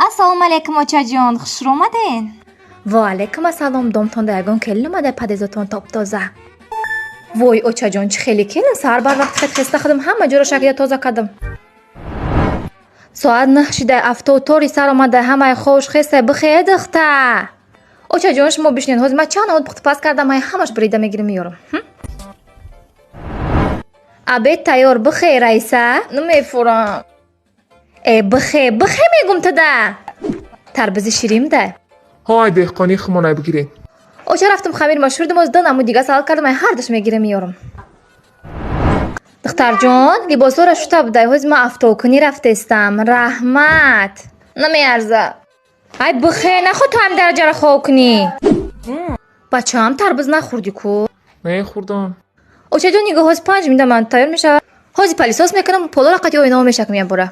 Assalomu alaykum ochajon, xush omading. Va alaykum assalom domtonda yagon kelmadi padezoton top toza. Voy ochajon chixeli kelin sar bar vaqt xesta qidim hamma jo'ra shakida toza qadim. Soat nahshida avtotori sar omada hamma xo'sh xesta bixedixta. Ochajon shmo bishnen hoz machana od puxt pas kardam hay hamash brida megirmiyorum. Abed tayyor bixir Raisa? Nimifuram. بخیر میگم تا ده تربزی شیریم ده های دهقانی خمانه بگیرین اوچه رفتم خمیر مشوردم از دنم و دیگه سال کردم هر دش میگیره میارم دختر جان لباسو را شتا بده هز ما افتو کنی رفته استم رحمت نمیارزه ای بخیر نخود تو هم درجه را خواه کنی بچه هم تربز نخوردی کو نه خوردم اوچه جان نگه هز 5 میده من تایر میشه هزی پلیساس میکنم پولو را قطعی اوینا میشه که میام برا